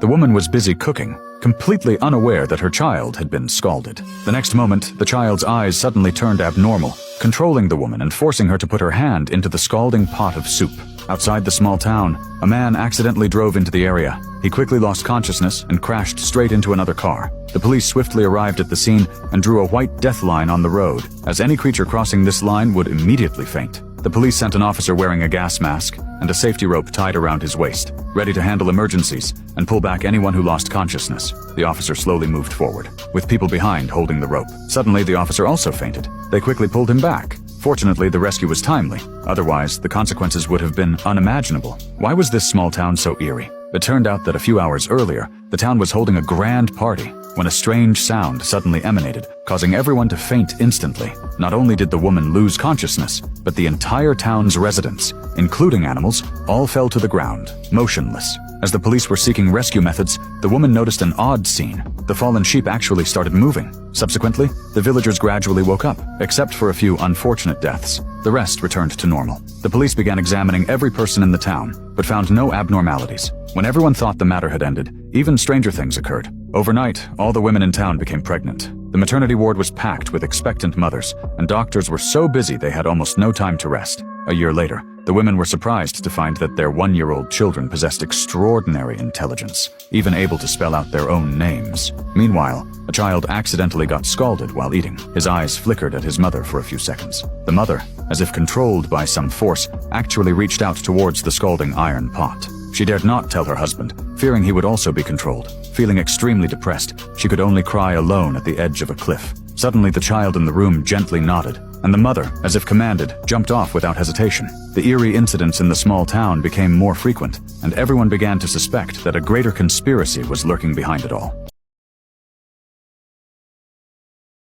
The woman was busy cooking, completely unaware that her child had been scalded. The next moment, the child's eyes suddenly turned abnormal, controlling the woman and forcing her to put her hand into the scalding pot of soup. Outside the small town, a man accidentally drove into the area. He quickly lost consciousness and crashed straight into another car. The police swiftly arrived at the scene and drew a white death line on the road, as any creature crossing this line would immediately faint. The police sent an officer wearing a gas mask and a safety rope tied around his waist, ready to handle emergencies and pull back anyone who lost consciousness. The officer slowly moved forward, with people behind holding the rope. Suddenly, the officer also fainted. They quickly pulled him back. Fortunately, the rescue was timely. Otherwise, the consequences would have been unimaginable. Why was this small town so eerie? It turned out that a few hours earlier, the town was holding a grand party when a strange sound suddenly emanated, causing everyone to faint instantly. Not only did the woman lose consciousness, but the entire town's residents, including animals, all fell to the ground, motionless. As the police were seeking rescue methods, the woman noticed an odd scene. The fallen sheep actually started moving. Subsequently, the villagers gradually woke up, except for a few unfortunate deaths. The rest returned to normal. The police began examining every person in the town, but found no abnormalities. When everyone thought the matter had ended, even stranger things occurred. Overnight, all the women in town became pregnant. The maternity ward was packed with expectant mothers, and doctors were so busy they had almost no time to rest. A year later, the women were surprised to find that their 1-year-old children possessed extraordinary intelligence, even able to spell out their own names. Meanwhile, a child accidentally got scalded while eating. His eyes flickered at his mother for a few seconds. The mother, as if controlled by some force, actually reached out towards the scalding iron pot. She dared not tell her husband, fearing he would also be controlled. Feeling extremely depressed, she could only cry alone at the edge of a cliff. Suddenly, the child in the room gently nodded, and the mother, as if commanded, jumped off without hesitation. The eerie incidents in the small town became more frequent, and everyone began to suspect that a greater conspiracy was lurking behind it all.